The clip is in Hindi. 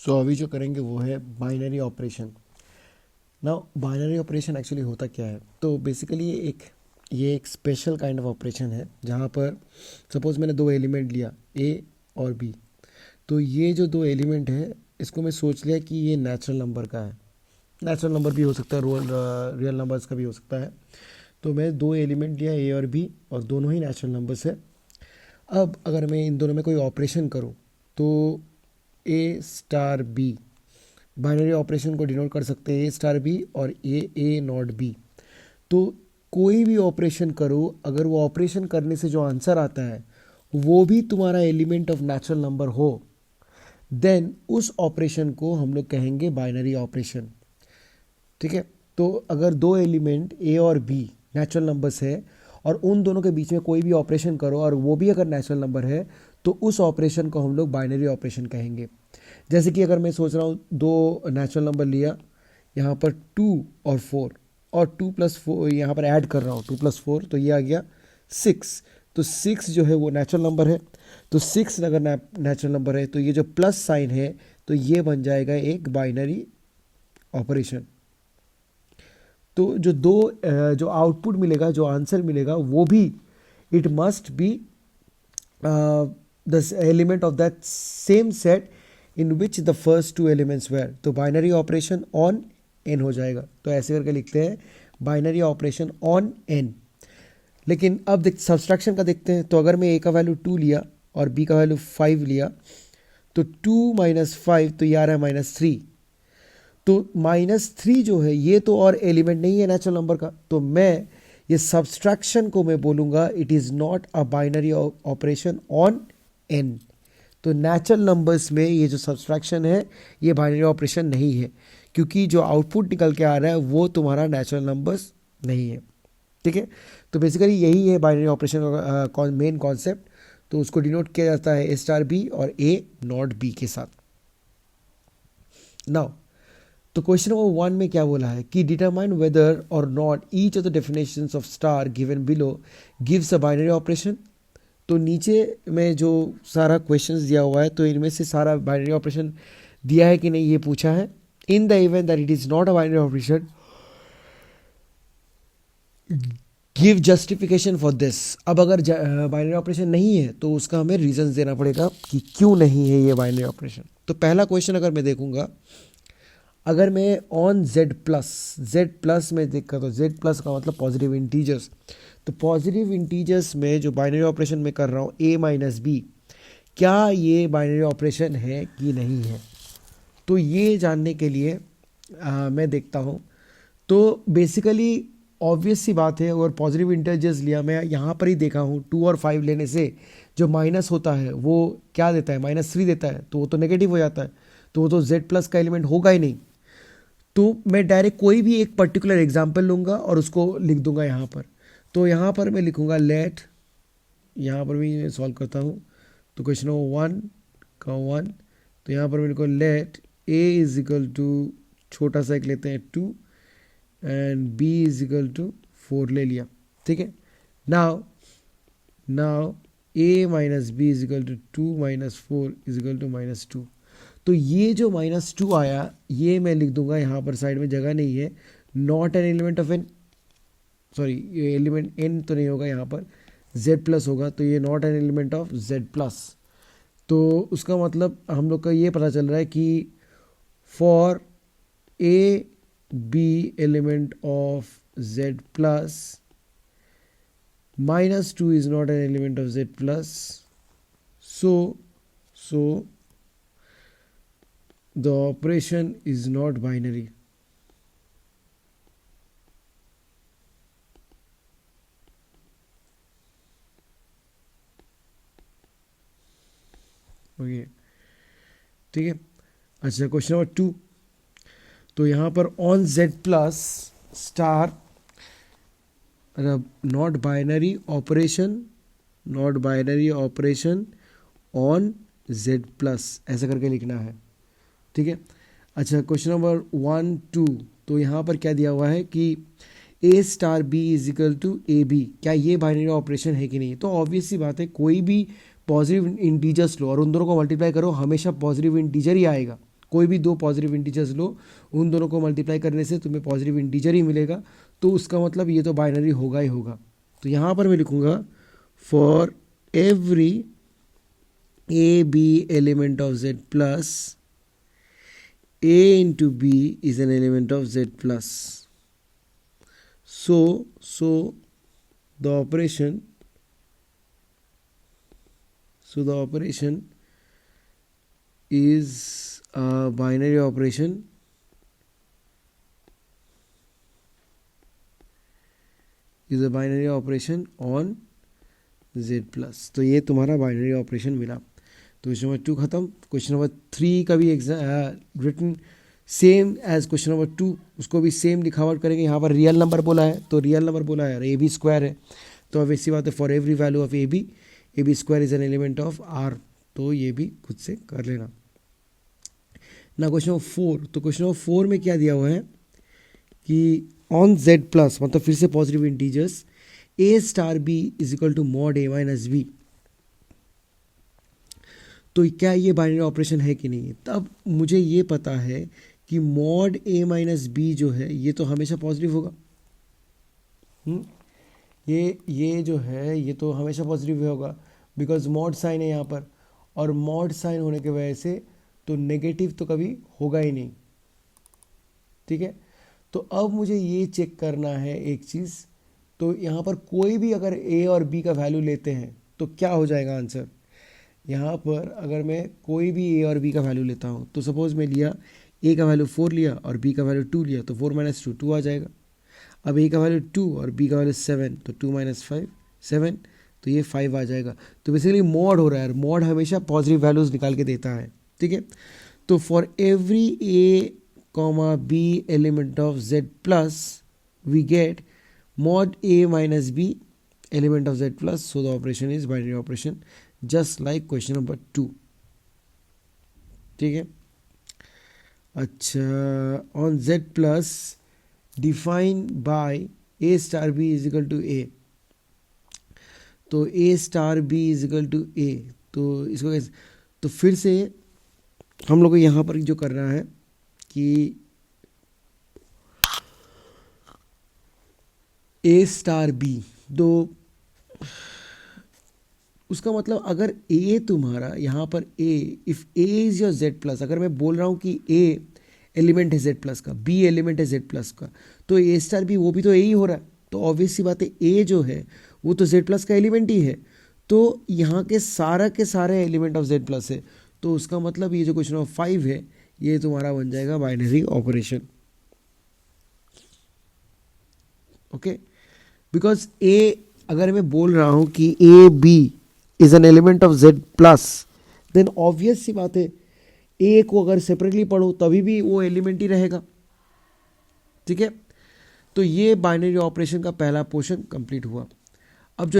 सो अभी जो करेंगे वो है binary operation. Now binary operation actually होता क्या है, तो बेसिकली ये एक स्पेशल काइंड ऑफ ऑपरेशन है जहाँ पर सपोज मैंने दो एलिमेंट लिया ए और बी। तो ये जो दो एलिमेंट है इसको मैं सोच लिया कि ये नेचुरल नंबर का है। नेचुरल नंबर भी हो सकता है, रियल नंबर्स का भी हो सकता है। तो मैं दो एलिमेंट लिया ए और बी और दोनों ही नेचुरल नंबर्स है। अब अगर मैं इन दोनों में कोई ऑपरेशन करूँ तो A star B, binary operation को डिनोट कर सकते हैं ए स्टार बी और ए नॉट बी। तो कोई भी ऑपरेशन करो, अगर वो ऑपरेशन करने से जो आंसर आता है वो भी तुम्हारा एलिमेंट ऑफ नेचुरल नंबर हो, देन उस ऑपरेशन को हम लोग कहेंगे बाइनरी ऑपरेशन। ठीक है। तो अगर दो एलिमेंट ए और बी नेचुरल नंबर्स है और उन दोनों के बीच में कोई भी ऑपरेशन करो और वो भी अगर नेचुरल नंबर है तो उस ऑपरेशन को हम लोग बाइनरी ऑपरेशन कहेंगे। जैसे कि अगर मैं सोच रहा हूँ दो नेचुरल नंबर लिया, यहाँ पर 2 और 4 और 2+4 यहाँ पर ऐड कर रहा हूँ, 2+4 तो ये आ गया 6। तो 6 जो है वो नेचुरल नंबर है। तो 6 अगर नेचुरल नंबर है तो ये जो प्लस साइन है तो ये बन जाएगा एक बाइनरी ऑपरेशन। तो जो आउटपुट मिलेगा, जो आंसर मिलेगा वो भी it must be the element of that same set in which the first two elements were. तो बाइनरी ऑपरेशन ऑन एन हो जाएगा। तो ऐसे करके लिखते हैं बाइनरी ऑपरेशन ऑन एन। लेकिन अब देख सब्सट्रैक्शन का देखते हैं। तो अगर मैं ए का वैल्यू 2 लिया और बी का वैल्यू 5 लिया तो 2 - 5 तो ये आ रहा है -3। तो -3 जो है ये तो और एलिमेंट नहीं है नेचुरल नंबर का। तो मैं ये सब्सट्रैक्शन को मैं बोलूँगा it is not a binary operation on N. तो नेचुरल नंबर्स में ये जो सब्सट्रैक्शन है ये बाइनरी ऑपरेशन नहीं है, क्योंकि जो आउटपुट निकल के आ रहा है वो तुम्हारा नेचुरल नंबर्स नहीं है। ठीक है। तो बेसिकली यही है बाइनरी ऑपरेशन का मेन कॉन्सेप्ट। तो उसको डिनोट किया जाता है ए स्टार बी और ए नॉट बी के साथ। नाउ तो क्वेश्चन नंबर 1 में क्या बोला है कि डिटरमाइन वेदर और not each of the definitions of star given below gives a binary operation. तो नीचे में जो सारा क्वेश्चंस दिया हुआ है तो इनमें से सारा बाइनरी ऑपरेशन दिया है कि नहीं ये पूछा है। In the event that it is not a binary operation give justification for this. अब अगर बाइनरी ऑपरेशन नहीं है तो उसका हमें रीजंस देना पड़ेगा कि क्यों नहीं है ये बाइनरी ऑपरेशन। तो पहला क्वेश्चन अगर मैं देखूंगा, अगर मैं ऑन z प्लस में देखा तो z+ का मतलब पॉजिटिव इंटीजर्स। तो पॉजिटिव इंटीजर्स में जो बाइनरी ऑपरेशन में कर रहा हूँ a - b, क्या ये बाइनरी ऑपरेशन है कि नहीं है। तो ये जानने के लिए मैं देखता हूँ। तो बेसिकली ऑब्वियस सी बात है, अगर पॉजिटिव इंटीजर्स लिया, मैं यहाँ पर ही देखा हूँ 2 और 5 लेने से जो माइनस होता है वो क्या देता है, -3 देता है। तो वो तो नेगेटिव हो जाता है, तो वो तो z+ का एलिमेंट होगा ही नहीं। तो मैं डायरेक्ट कोई भी एक पर्टिकुलर एग्जाम्पल लूँगा और उसको लिख दूंगा यहाँ पर। तो यहाँ पर मैं लिखूँगा लेट, यहाँ पर भी सॉल्व करता हूँ। तो क्वेश्चन नंबर 1 का 1, तो यहाँ पर मेरे को लेट a = छोटा सा एक लेते हैं 2 एंड b = 4 ले लिया। ठीक है। Now a - b = 2 - 4 = -2। तो ये जो -2 आया ये मैं लिख दूंगा यहाँ पर, साइड में जगह नहीं है, not an element of N, sorry ये एलिमेंट एन तो नहीं होगा, यहाँ पर z+ होगा। तो ये not an element of z+। तो उसका मतलब हम लोग का ये पता चल रहा है कि for a b element of z+, -2 is not an element of z+, so the operation is not binary। Okay ठीक है। अच्छा क्वेश्चन नंबर 2, तो यहाँ पर on z+ star not binary operation on z+, ऐसा करके लिखना है। ठीक है। अच्छा क्वेश्चन नंबर 1, 2, तो यहाँ पर क्या दिया हुआ है कि a स्टार b = ab, क्या ये बाइनरी ऑपरेशन है कि नहीं। तो ऑब्वियस सी बात है, कोई भी पॉजिटिव इंटीजर्स लो और उन दोनों को मल्टीप्लाई करो, हमेशा पॉजिटिव इंटीजर ही आएगा। कोई भी दो पॉजिटिव इंटीजर्स लो, उन दोनों को मल्टीप्लाई करने से तुम्हें पॉजिटिव इंटीजर ही मिलेगा, तो उसका मतलब ये तो बाइनरी होगा ही होगा। तो यहाँ पर मैं लिखूँगा for every a b element of Z plus a into b is an element of z plus. So the operation is a binary operation on z plus. तो ये तुम्हारा बाइनरी ऑपरेशन मिला। तो क्वेश्चन नंबर 2 खत्म। क्वेश्चन नंबर 3 का भी written same as question number 2, उसको भी सेम लिखावट करेंगे। यहाँ पर रियल नंबर बोला है, तो रियल नंबर बोला है, ए बी स्क्वायर है, तो अब ऐसी बात है for every value of a b square is an element of R, तो ये भी खुद से कर लेना ना। क्वेश्चन नंबर 4, तो क्वेश्चन नंबर 4 में क्या दिया हुआ है कि ऑन जेड प्लस, मतलब फिर से positive integers, a star B is equal to mod A minus b, तो क्या ये बाइनरी ऑपरेशन है कि नहीं है। तब मुझे ये पता है कि मॉड ए माइनस बी जो है ये तो हमेशा पॉजिटिव होगा। ये जो है ये तो हमेशा पॉजिटिव होगा, बिकॉज मॉड साइन है यहाँ पर, और मॉड साइन होने की वजह से तो नेगेटिव तो कभी होगा ही नहीं। ठीक है, तो अब मुझे ये चेक करना है एक चीज़, तो यहाँ पर कोई भी अगर ए और बी का वैल्यू लेते हैं तो क्या हो जाएगा आंसर। यहाँ पर अगर मैं कोई भी ए और बी का वैल्यू लेता हूँ, तो सपोज मैं लिया ए का वैल्यू 4 लिया और बी का वैल्यू 2 लिया, तो 4 माइनस 2 2 आ जाएगा। अब ए का वैल्यू 2 और बी का वैल्यू 7, तो 2 माइनस 5 7, तो ये 5 आ जाएगा। तो बेसिकली मॉड हो रहा है, मॉड हमेशा पॉजिटिव वैल्यूज निकाल के देता है। ठीक है, तो for every A comma B element of Z plus we get mod A minus B element of Z plus, so the operation is binary operation just like question number 2। ठीक है, अच्छा, on Z plus define by A star B is equal to A, तो A star B is equal to A, तो इसको कैसे, तो फिर से हम लोग को यहाँ पर जो करना है कि ए स्टार बी, तो उसका मतलब अगर ए तुम्हारा यहाँ पर A, if A is your Z plus, अगर मैं बोल रहा हूँ कि ए एलिमेंट है जेड प्लस का, बी एलिमेंट है जेड प्लस का, तो ए स्टार बी वो भी तो ए ही हो रहा है। तो ऑब्वियस सी बात है ए जो है वो तो जेड प्लस का एलिमेंट ही है, तो यहाँ के सारे एलिमेंट ऑफ जेड प्लस है, तो उसका मतलब ये जो क्वेश्चन नंबर 5 है ये तुम्हारा बन जाएगा binary operation. Okay, because A, अगर मैं बोल रहा हूँ कि A B is an element of Z plus, then obvious सी बात है ए को अगर सेपरेटली पढ़ो तभी भी वो एलिमेंट ही रहेगा। ठीक है, तो ये बाइनरी ऑपरेशन का पहला पोर्शन कंप्लीट हुआ।